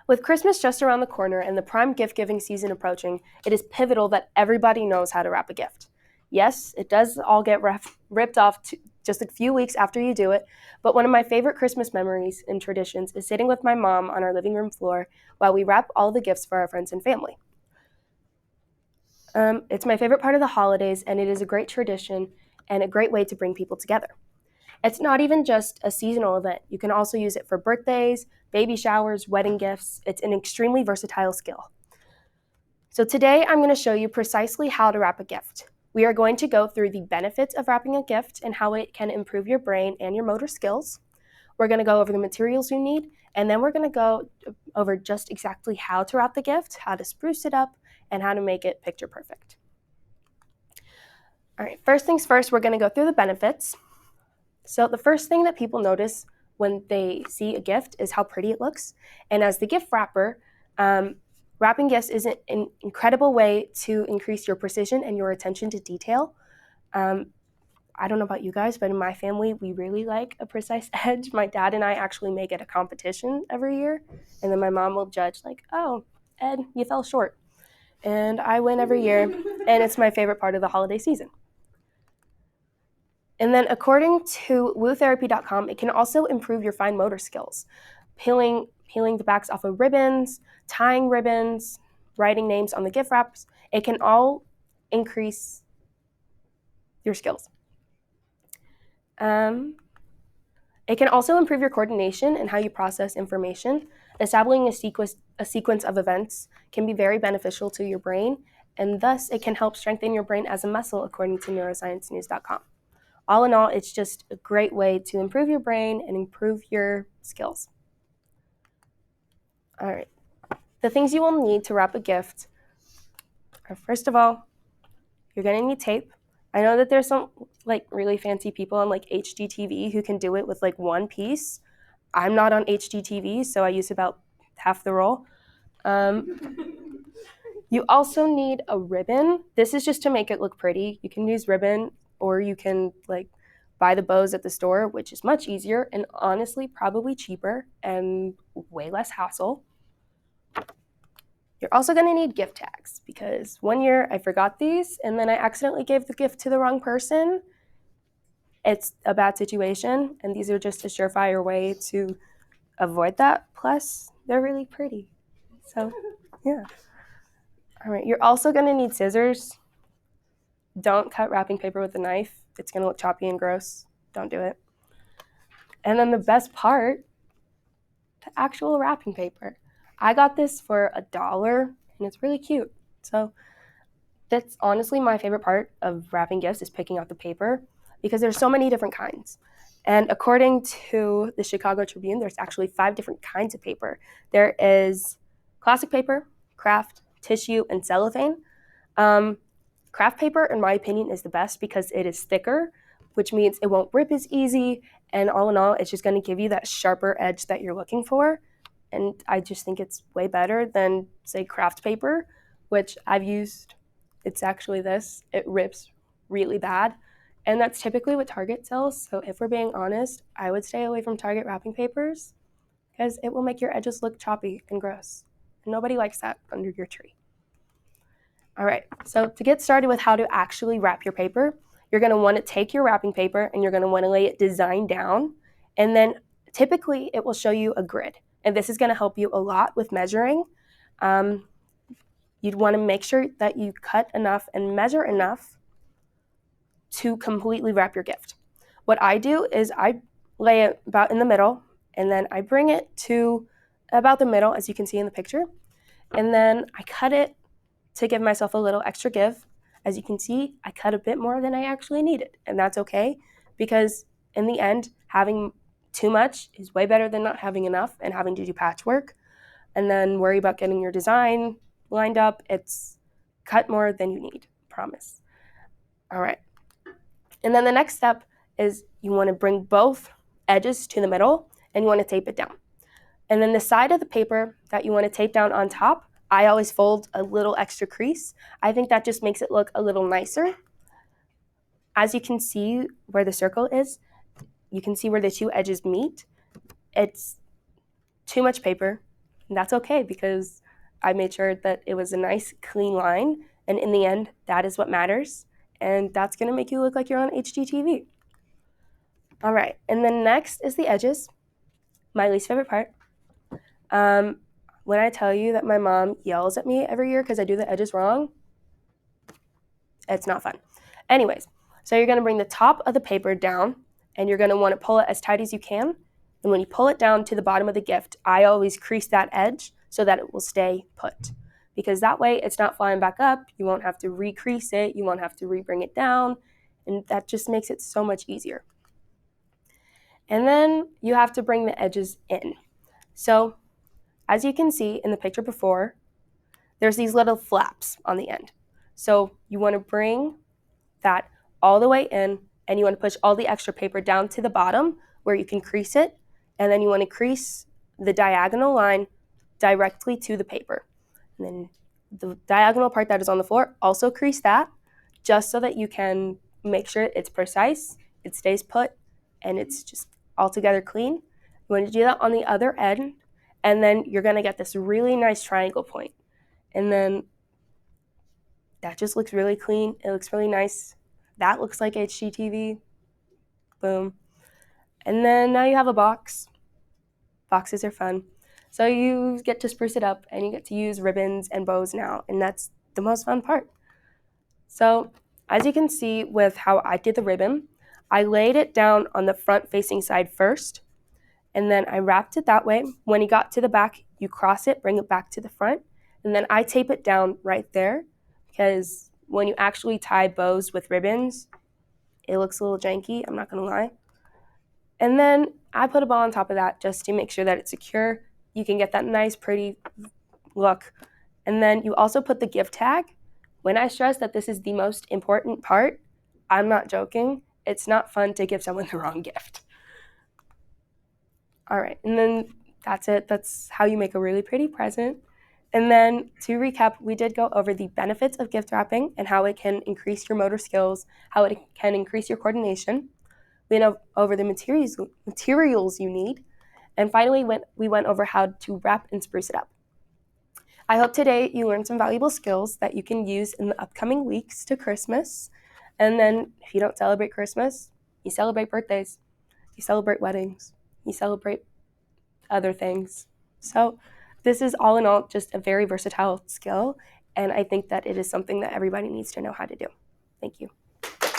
With Christmas just around the corner and the prime gift-giving season approaching, it is pivotal that everybody knows how to wrap a gift. Yes, it does all get ripped off just a few weeks after you do it, but one of my favorite Christmas memories and traditions is sitting with my mom on our living room floor while we wrap all the gifts for our friends and family. It's my favorite part of the holidays, and it is a great tradition and a great way to bring people together. It's not even just a seasonal event. You can also use it for birthdays, baby showers, wedding gifts. It's an extremely versatile skill. So today I'm going to show you precisely how to wrap a gift. We are going to go through the benefits of wrapping a gift and how it can improve your brain and your motor skills. We're going to go over the materials you need, and then we're going to go over just exactly how to wrap the gift, how to spruce it up, and how to make it picture perfect. All right, first things first, we're going to go through the benefits. So the first thing that people notice when they see a gift is how pretty it looks. And as the gift wrapper, wrapping gifts is an incredible way to increase your precision and your attention to detail. I don't know about you guys, but in my family, we really like a precise edge. My dad and I actually make it a competition every year. And then my mom will judge like, oh, Ed, you fell short. And I win every year. And it's my favorite part of the holiday season. And then according to wootherapy.com, it can also improve your fine motor skills. Peeling the backs off of ribbons, tying ribbons, writing names on the gift wraps, it can all increase your skills. It can also improve your coordination and how you process information. Establishing a sequence of events can be very beneficial to your brain, and thus it can help strengthen your brain as a muscle, according to neurosciencenews.com. All in all, it's just a great way to improve your brain and improve your skills. All right. The things you will need to wrap a gift are, first of all, you're going to need tape. I know that there's some really fancy people on HGTV who can do it with one piece. I'm not on HGTV, so I use about half the roll. You also need a ribbon. This is just to make it look pretty. You can use ribbon, or you can buy the bows at the store, which is much easier and honestly probably cheaper and way less hassle. You're also going to need gift tags, because one year I forgot these and then I accidentally gave the gift to the wrong person. It's a bad situation, and these are just a surefire way to avoid that. Plus, they're really pretty. So, yeah. All right, you're also going to need scissors. Don't cut wrapping paper with a knife. It's going to look choppy and gross. Don't do it. And then the best part, the actual wrapping paper. I got this for $1, and it's really cute. So that's honestly my favorite part of wrapping gifts, is picking out the paper, because there's so many different kinds. And according to the Chicago Tribune, there's actually 5 different kinds of paper. There is classic paper, craft, tissue, and cellophane. Craft paper, in my opinion, is the best because it is thicker, which means it won't rip as easy. And all in all, it's just going to give you that sharper edge that you're looking for. And I just think it's way better than, say, craft paper, which I've used. It's actually this. It rips really bad. And that's typically what Target sells. So if we're being honest, I would stay away from Target wrapping papers, because it will make your edges look choppy and gross. And nobody likes that under your tree. All right, so to get started with how to actually wrap your paper, you're going to want to take your wrapping paper and you're going to want to lay it design down. And then typically it will show you a grid. And this is going to help you a lot with measuring. You'd want to make sure that you cut enough and measure enough to completely wrap your gift. What I do is I lay it about in the middle, and then I bring it to about the middle, as you can see in the picture. And then I cut it to give myself a little extra give. As you can see, I cut a bit more than I actually needed, and that's okay, because in the end, having too much is way better than not having enough and having to do patchwork and then worry about getting your design lined up. It's cut more than you need, promise. All right. And then the next step is you want to bring both edges to the middle and you want to tape it down. And then the side of the paper that you want to tape down on top, I always fold a little extra crease. I think that just makes it look a little nicer. As you can see where the circle is, you can see where the 2 edges meet. It's too much paper. And that's okay because I made sure that it was a nice, clean line. And in the end, that is what matters. And that's going to make you look like you're on HGTV. All right. And then next is the edges, my least favorite part. When I tell you that my mom yells at me every year because I do the edges wrong, it's not fun. Anyways, so you're going to bring the top of the paper down and you're going to want to pull it as tight as you can. And when you pull it down to the bottom of the gift, I always crease that edge so that it will stay put. Because that way it's not flying back up. You won't have to re-crease it. You won't have to re-bring it down. And that just makes it so much easier. And then you have to bring the edges in. So as you can see in the picture before, there's these little flaps on the end. So you want to bring that all the way in, and you want to push all the extra paper down to the bottom where you can crease it, and then you want to crease the diagonal line directly to the paper. And then the diagonal part that is on the floor, also crease that, just so that you can make sure it's precise, it stays put, and it's just all together clean. You want to do that on the other end, and then you're going to get this really nice triangle point. And then that just looks really clean. It looks really nice. That looks like HGTV. Boom. And then now you have a box. Boxes are fun. So you get to spruce it up and you get to use ribbons and bows now. And that's the most fun part. So as you can see with how I did the ribbon, I laid it down on the front facing side first. And then I wrapped it that way. When you got to the back, you cross it, bring it back to the front. And then I tape it down right there because when you actually tie bows with ribbons, it looks a little janky, I'm not going to lie. And then I put a bow on top of that just to make sure that it's secure. You can get that nice, pretty look. And then you also put the gift tag. When I stress that this is the most important part, I'm not joking. It's not fun to give someone the wrong gift. All right, and then that's it. That's how you make a really pretty present. And then to recap, we did go over the benefits of gift wrapping and how it can increase your motor skills, how it can increase your coordination. We went over the materials you need. And finally, we went over how to wrap and spruce it up. I hope today you learned some valuable skills that you can use in the upcoming weeks to Christmas. And then if you don't celebrate Christmas, you celebrate birthdays, you celebrate weddings, you celebrate other things. So this is all in all just a very versatile skill, and I think that it is something that everybody needs to know how to do. Thank you.